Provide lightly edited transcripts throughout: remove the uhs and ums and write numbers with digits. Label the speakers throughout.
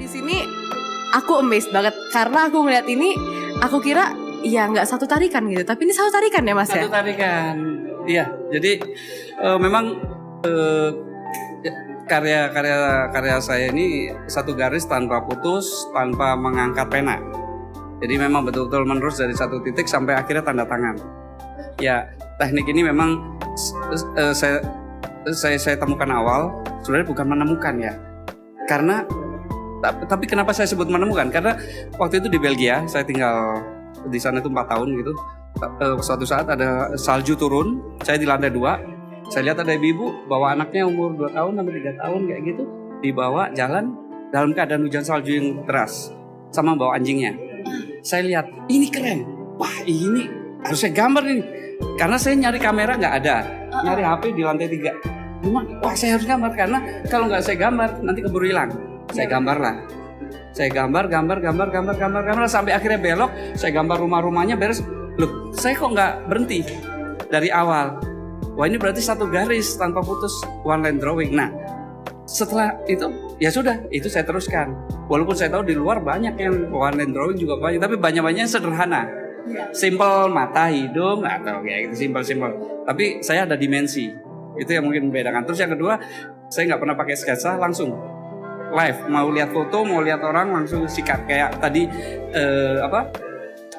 Speaker 1: di sini aku amazed banget karena aku ngeliat ini, aku kira ya nggak satu tarikan gitu, tapi ini satu tarikan ya Mas ya?
Speaker 2: Satu tarikan, iya. Jadi memang karya saya ini satu garis tanpa putus, tanpa mengangkat pena. Jadi memang betul-betul menerus dari satu titik sampai akhirnya tanda tangan. Ya, teknik ini memang saya temukan awal, sebenarnya bukan menemukan ya. Karena tapi kenapa saya sebut menemukan? Karena waktu itu di Belgia, saya tinggal di sana itu 4 tahun gitu. Suatu saat ada salju turun, saya di lantai 2. Saya lihat ada ibu bawa anaknya umur 2 tahun sampai 3 tahun kayak gitu, dibawa jalan dalam keadaan hujan salju yang deras sama bawa anjingnya. Saya lihat, ini keren. Wah, ini harus saya gambar ini. Karena saya nyari kamera nggak ada, nyari HP di lantai 3. Cuma, wah saya harus gambar karena kalau nggak saya gambar nanti keburu hilang. Saya gambar lah. Saya gambar sampai akhirnya belok. Saya gambar rumah-rumahnya beres. Loh, saya kok nggak berhenti dari awal? Wah, ini berarti satu garis tanpa putus, one line drawing. Nah, setelah itu ya sudah, itu saya teruskan. Walaupun saya tahu di luar banyak yang one line drawing juga banyak, tapi banyak-banyak sederhana. Simple, mata, hidung, atau kayak gitu, simple. Tapi saya ada dimensi. Itu yang mungkin membedakan. Terus yang kedua, saya nggak pernah pakai sketsa, langsung live. Mau lihat foto, mau lihat orang, langsung sikat. Kayak tadi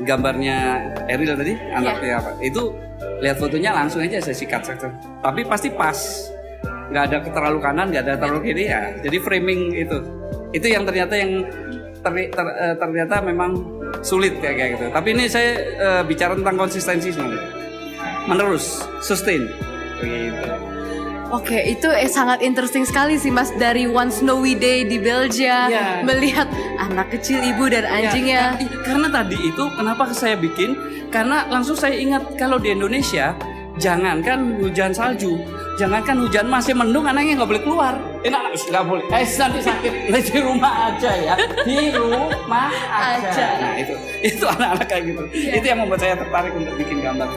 Speaker 2: gambarnya Eril tadi, anaknya apa? Itu lihat fotonya langsung aja saya sikat. Tapi pasti pas, nggak ada terlalu kanan, nggak ada terlalu kiri ya. Jadi framing itu yang ternyata ternyata memang sulit kayak gitu. Tapi ini saya bicara tentang konsistensi sebenarnya. Menerus, sustain. Begitu.
Speaker 1: Oke, itu sangat interesting sekali sih Mas, dari One Snowy Day di Belgia, melihat anak kecil, ibu dan anjingnya.
Speaker 2: Karena tadi itu kenapa saya bikin? Karena langsung saya ingat kalau di Indonesia jangankan hujan salju, jangankan hujan masih mendung, anaknya nggak boleh keluar. Nggak boleh. Nanti sakit. Di rumah aja ya. Di rumah aja. Nah itu anak-anak kayak gitu. Itu yang membuat saya tertarik untuk bikin gambar.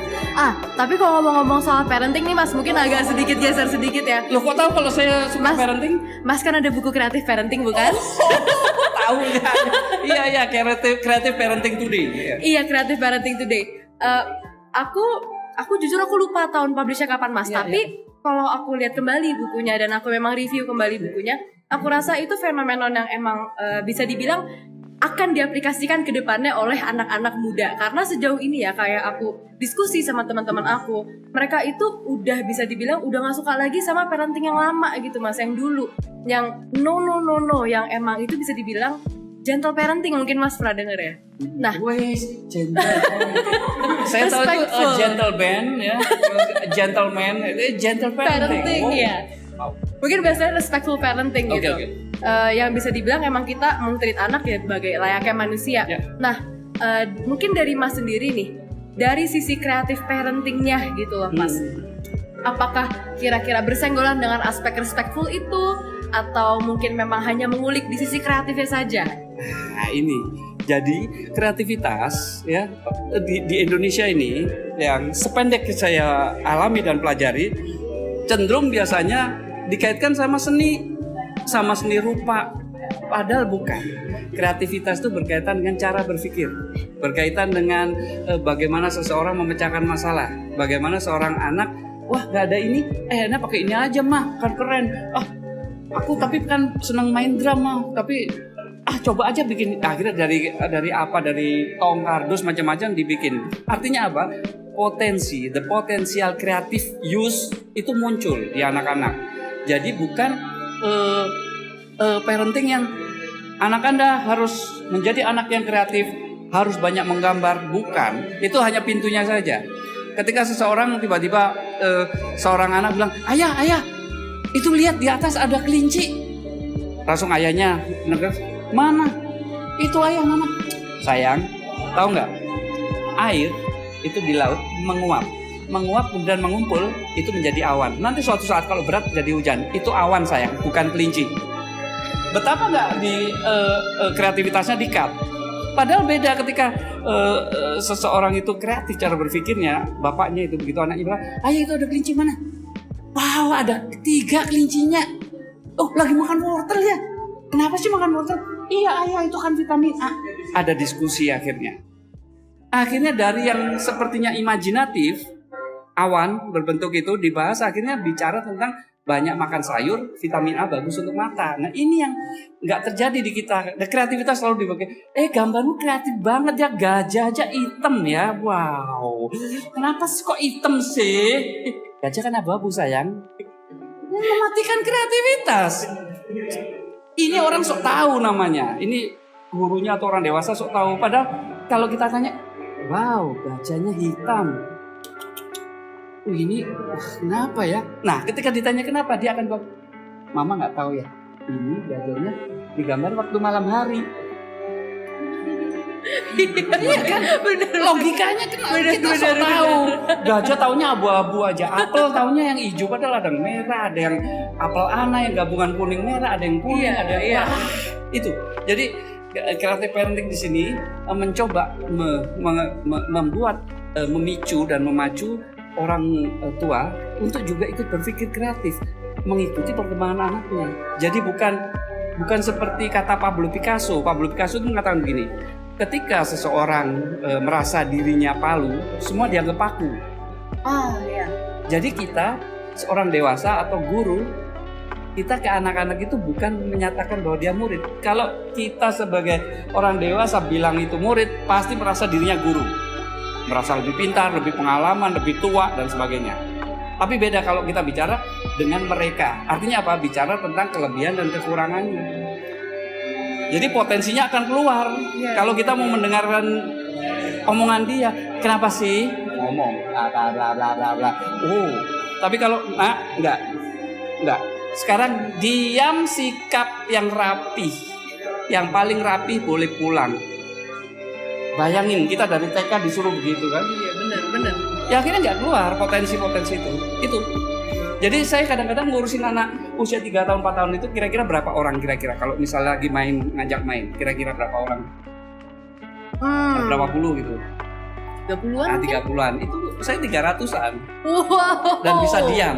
Speaker 1: Tapi kalau ngomong-ngomong soal parenting nih Mas, mungkin agak sedikit geser sedikit ya.
Speaker 2: Loh, kok tahu kalau saya suka parenting?
Speaker 1: Mas kan ada buku kreatif parenting bukan?
Speaker 2: Tahu ya. Iya, kreatif parenting today.
Speaker 1: Iya, kreatif parenting today. Aku jujur aku lupa tahun publishnya kapan Mas, tapi kalau aku lihat kembali bukunya dan aku memang review kembali bukunya, aku rasa itu fenomenon yang emang bisa dibilang akan diaplikasikan ke depannya oleh anak-anak muda. Karena sejauh ini ya, kayak aku diskusi sama teman-teman aku, mereka itu udah bisa dibilang udah gak suka lagi sama parenting yang lama gitu Mas, yang dulu, yang no, yang emang itu bisa dibilang gentle parenting, mungkin Mas pernah denger ya. Nah,
Speaker 2: gentle parenting. Saya tahu itu gentleman ya, gentleman, gentle parenting.
Speaker 1: Ya. Mungkin biasanya respectful parenting gitu. Yang bisa dibilang emang kita men-treat anak ya sebagai layaknya manusia. Nah, mungkin dari Mas sendiri nih, dari sisi kreatif parentingnya gitu loh Mas. Apakah kira-kira bersenggolan dengan aspek respectful itu, atau mungkin memang hanya mengulik di sisi kreatifnya saja?
Speaker 2: Nah ini, jadi kreativitas ya di Indonesia ini yang sependek saya alami dan pelajari, cenderung biasanya dikaitkan sama seni rupa, padahal bukan. Kreativitas itu berkaitan dengan cara berpikir, berkaitan dengan bagaimana seseorang memecahkan masalah, bagaimana seorang anak, wah nggak ada ini, enak pakai ini aja mah, kan keren. Aku tapi kan senang main drum mah, tapi coba aja bikin. Akhirnya dari tong, kardus macam-macam dibikin. Artinya apa? The potential creative use itu muncul di anak-anak. Jadi bukan parenting yang anak Anda harus menjadi anak yang kreatif, harus banyak menggambar, bukan. Itu hanya pintunya saja. Ketika seseorang tiba-tiba seorang anak bilang, ayah, itu lihat di atas ada kelinci. Langsung ayahnya negas, mana? Itu ayah, mana? Sayang, tahu nggak? Air itu di laut menguap kemudian mengumpul, itu menjadi awan. Nanti suatu saat kalau berat jadi hujan, itu awan sayang, bukan kelinci. Betapa nggak di kreativitasnya di-cut. Padahal beda ketika seseorang itu kreatif cara berpikirnya, bapaknya itu begitu anaknya bilang, ayah itu ada kelinci mana? Wow, ada 3 kelincinya. Oh, lagi makan wortel ya? Kenapa sih makan wortel? Iya ayah itu kan vitamin A. Ada diskusi akhirnya. Akhirnya dari yang sepertinya imajinatif, awan berbentuk itu dibahas, akhirnya bicara tentang banyak makan sayur, vitamin A bagus untuk mata. Nah ini yang nggak terjadi di kita. Nah, kreativitas selalu dipakai. Gambarmu kreatif banget ya, gajah aja hitam ya. Wow, kenapa sih kok hitam sih? Gajah kan abu-abu sayang. Mematikan kreativitas. Ini orang sok tahu namanya. Ini gurunya atau orang dewasa sok tahu. Padahal kalau kita tanya, wow, gajahnya hitam. Ini kenapa ya? Nah, ketika ditanya kenapa, dia akan bilang, Mama nggak tahu ya. Ini gajahnya digambar waktu malam hari. Iya kan? Bener. Logikanya kenapa kita sok tahu? Gajah taunya abu-abu aja. Apel taunya yang hijau, padahal ada yang merah, ada yang apel ana yang gabungan kuning merah, ada yang kuning, ada yang itu. Jadi kreatif parenting di sini mencoba membuat memicu dan memacu orang tua untuk juga ikut berpikir kreatif, mengikuti perkembangan anaknya. Jadi bukan seperti kata Pablo Picasso. Pablo Picasso itu mengatakan begini, ketika seseorang merasa dirinya palu, semua dianggap paku.
Speaker 1: Iya.
Speaker 2: Jadi kita seorang dewasa atau guru, kita ke anak-anak itu bukan menyatakan bahwa dia murid. Kalau kita sebagai orang dewasa bilang itu murid, pasti merasa dirinya guru. Merasa lebih pintar, lebih pengalaman, lebih tua, dan sebagainya. Tapi beda kalau kita bicara dengan mereka. Artinya apa? Bicara tentang kelebihan dan kekurangannya. Jadi potensinya akan keluar. Kalau kita mau mendengarkan omongan dia, kenapa sih ngomong bla bla bla bla bla. Tapi kalau enggak. Sekarang diam, sikap yang rapi. Yang paling rapi boleh pulang. Bayangin kita dari TK disuruh begitu kan?
Speaker 1: Iya benar.
Speaker 2: Ya akhirnya nggak keluar potensi-potensi itu. Jadi saya kadang-kadang ngurusin anak usia 3 tahun 4 tahun itu kira-kira berapa orang kira-kira kalau misalnya lagi ngajak main kira-kira berapa orang? Berapa puluh gitu?
Speaker 1: 30-an?
Speaker 2: 30-an. Itu saya 300-an.
Speaker 1: Wow.
Speaker 2: Dan bisa diam.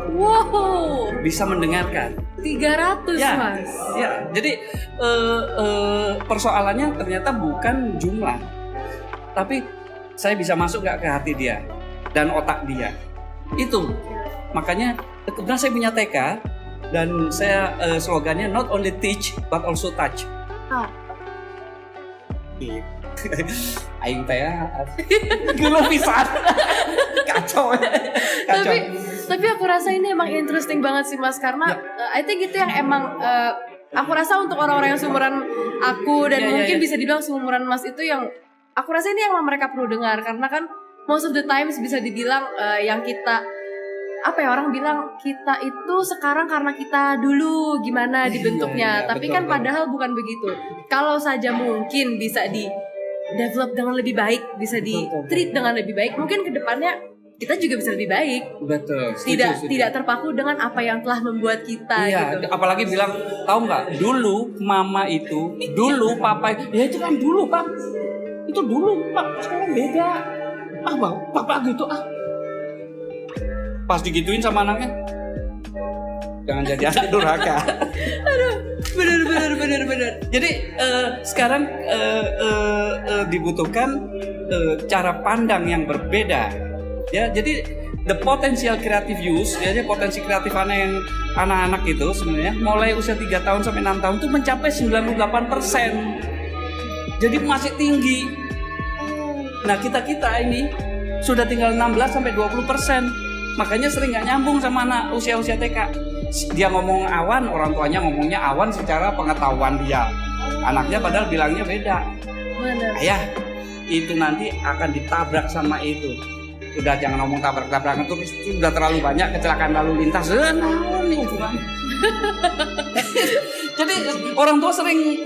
Speaker 1: Wow.
Speaker 2: Bisa mendengarkan.
Speaker 1: 300
Speaker 2: ya,
Speaker 1: Mas.
Speaker 2: Ya, jadi persoalannya ternyata bukan jumlah, tapi saya bisa masuk nggak ke hati dia dan otak dia. Itu makanya kebetulan saya punya TK dan saya slogannya not only teach but also touch. Aing teh gelo pisan. Kacau.
Speaker 1: Tapi aku rasa ini emang interesting banget sih Mas, karena I think itu yang emang aku rasa untuk orang-orang yang seumuran aku dan mungkin bisa dibilang seumuran Mas itu yang aku rasa ini yang mereka perlu dengar, karena kan most of the times bisa dibilang yang kita orang bilang kita itu sekarang karena kita dulu gimana dibentuknya, tapi kan padahal bukan begitu. Kalau saja mungkin bisa di develop dengan lebih baik, bisa di treat dengan lebih baik, mungkin kedepannya kita juga bisa lebih baik.
Speaker 2: Betul.
Speaker 1: Tidak terpaku dengan apa yang telah membuat kita.
Speaker 2: Iya,
Speaker 1: gitu.
Speaker 2: Apalagi bilang, tahu nggak? Dulu mama itu, dulu papa, ya itu kan dulu pak, itu dulu pak. Sekarang beda. Bang, papa gitu Pas digituin sama anaknya, jangan jadi anak durhaka.
Speaker 1: Aduh, bener.
Speaker 2: Jadi sekarang dibutuhkan cara pandang yang berbeda. Ya, jadi the potential creative use, jadi potensi kreatif anak-anak itu sebenarnya mulai usia 3 tahun sampai 6 tahun itu mencapai 98%. Jadi masih tinggi. Nah, kita ini sudah tinggal 16 sampai 20%. Makanya sering nggak nyambung sama anak usia-usia TK. Dia ngomong awan, orang tuanya ngomongnya awan secara pengetahuan dia. Anaknya padahal bilangnya beda.
Speaker 1: Benar.
Speaker 2: Ayah, itu nanti akan ditabrak sama itu. Udah jangan ngomong tabrak-tabrakan terus, sudah terlalu banyak kecelakaan lalu lintas. Naon nih hubungan. Jadi orang tua sering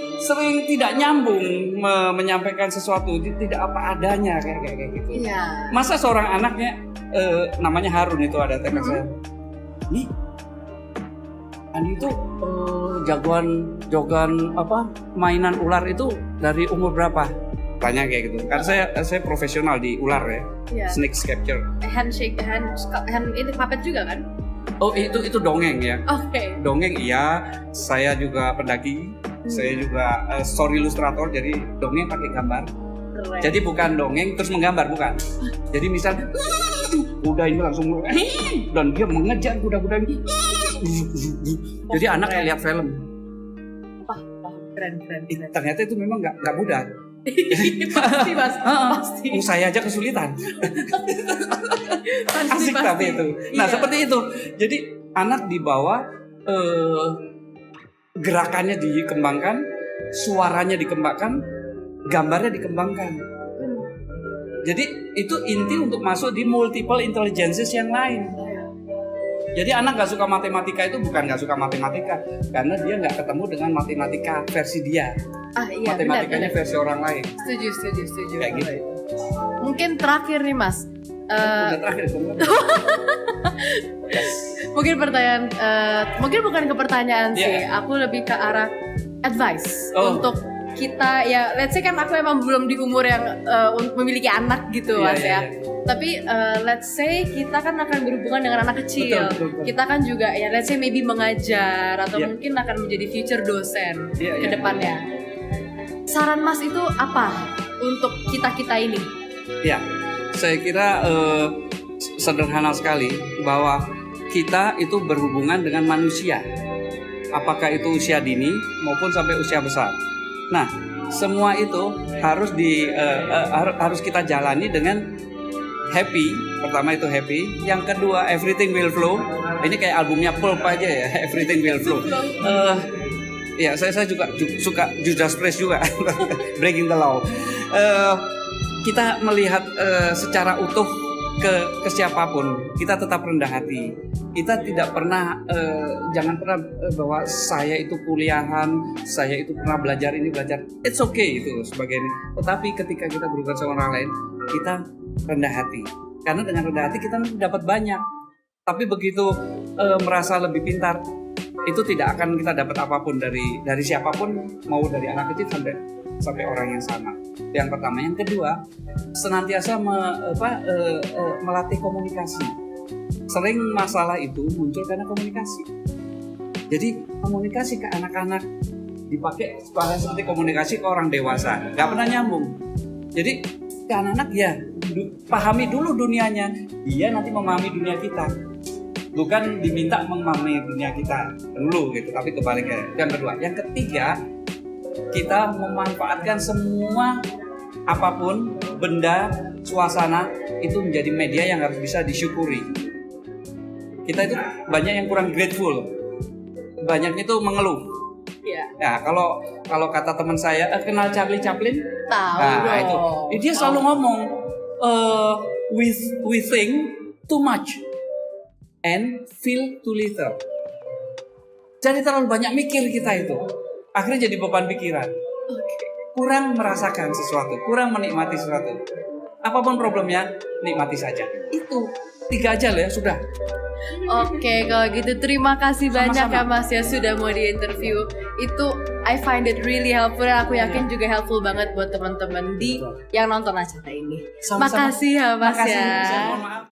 Speaker 2: tidak nyambung menyampaikan sesuatu, tidak apa adanya kayak gitu.
Speaker 1: Iya.
Speaker 2: Masa seorang anaknya namanya Harun itu ada TK saya. Nih, Andi itu jagoan mainan ular itu dari umur berapa? Tanya kayak gitu. Karena saya profesional di ular ya.
Speaker 1: Yeah.
Speaker 2: Snake sculpture.
Speaker 1: Hand ini puppet juga kan?
Speaker 2: Oh, itu dongeng ya.
Speaker 1: Oke.
Speaker 2: Dongeng iya. Saya juga pendaki. Saya juga story illustrator, jadi dongeng pakai gambar.
Speaker 1: Keren.
Speaker 2: Jadi bukan dongeng terus menggambar, bukan. Jadi misal kuda ini langsung dan dia mengejar kuda-kuda ini. Jadi anak kayak lihat film.
Speaker 1: Wah, keren.
Speaker 2: Ternyata itu memang nggak mudah.
Speaker 1: Pasti mas, pasti.
Speaker 2: Saya aja kesulitan. Asik
Speaker 1: pasti.
Speaker 2: tapi itu. Nah
Speaker 1: Iya.
Speaker 2: seperti itu. Jadi anak dibawa, gerakannya dikembangkan, suaranya dikembangkan, gambarnya dikembangkan. Jadi itu inti untuk masuk di multiple intelligences yang lain. Jadi anak nggak suka matematika itu bukan nggak suka matematika, karena dia nggak ketemu dengan matematika versi dia.
Speaker 1: Iya,
Speaker 2: Matematikanya
Speaker 1: benar.
Speaker 2: versi orang lain.
Speaker 1: Setuju.
Speaker 2: Kayak gitu.
Speaker 1: Mungkin terakhir nih mas,
Speaker 2: Udah terakhir sebenarnya.
Speaker 1: mungkin pertanyaan, mungkin bukan ke pertanyaan sih,
Speaker 2: Iya.
Speaker 1: aku lebih ke arah advice
Speaker 2: Oh.
Speaker 1: untuk kita ya. Let's say kan aku emang belum di umur yang memiliki anak gitu
Speaker 2: Iya,
Speaker 1: mas
Speaker 2: iya,
Speaker 1: ya.
Speaker 2: iya.
Speaker 1: Tapi let's say kita kan akan berhubungan dengan anak kecil.
Speaker 2: Betul.
Speaker 1: Kita kan juga ya let's say maybe mengajar atau
Speaker 2: Iya.
Speaker 1: mungkin akan menjadi future dosen
Speaker 2: Iya,
Speaker 1: ke
Speaker 2: iya.
Speaker 1: depannya. Saran mas itu apa untuk kita ini?
Speaker 2: Ya, saya kira sederhana sekali bahwa kita itu berhubungan dengan manusia, apakah itu usia dini maupun sampai usia besar. Nah, semua itu harus kita jalani dengan happy. Pertama itu happy, yang kedua everything will flow. Ini kayak albumnya Pulp aja ya, everything will flow. Ya, saya juga suka Judas Priest juga, Breaking the Law. Kita melihat secara utuh ke siapapun, kita tetap rendah hati. Kita tidak pernah, jangan pernah bahwa saya itu kuliahan, saya itu pernah belajar ini belajar. It's okay itu sebagainya. Tetapi ketika kita berhubungan sama orang lain, kita rendah hati. Karena dengan rendah hati kita dapat banyak. Tapi begitu merasa lebih pintar, itu tidak akan kita dapat apapun dari siapapun, mau dari anak kecil sampai orang yang sama. Yang pertama, yang kedua, senantiasa melatih komunikasi. Sering masalah itu muncul karena komunikasi. Jadi komunikasi ke anak-anak dipakai seperti komunikasi ke orang dewasa, nggak pernah nyambung. Jadi ke anak-anak ya pahami dulu dunianya, dia nanti memahami dunia kita. Bukan diminta memahami dunia kita dulu gitu, tapi kebaliknya. Yang kedua, yang ketiga, kita memanfaatkan semua apapun, benda, suasana itu menjadi media yang harus bisa disyukuri. Kita itu banyak yang kurang grateful, banyaknya itu mengeluh.
Speaker 1: Iya.
Speaker 2: Ya, kalau kata teman saya, kenal Charlie Chaplin?
Speaker 1: Tahu
Speaker 2: Nah, itu.
Speaker 1: dong.
Speaker 2: Dia selalu ngomong, we think too much and feel too little. Jadi terlalu banyak mikir kita itu, akhirnya jadi beban pikiran. Kurang merasakan sesuatu, kurang menikmati sesuatu. Apapun problemnya, nikmati saja. Itu 3 aja lah ya, sudah.
Speaker 1: Oke, kalau gitu terima kasih banyak
Speaker 2: Sama-sama.
Speaker 1: ya Mas ya sudah mau di interview. Itu I find it really helpful dan aku yakin juga helpful banget buat teman-teman yang nonton acara ini.
Speaker 2: Sama-sama.
Speaker 1: Makasih ya Mas
Speaker 2: Makasih,
Speaker 1: ya.
Speaker 2: saya mohon maaf.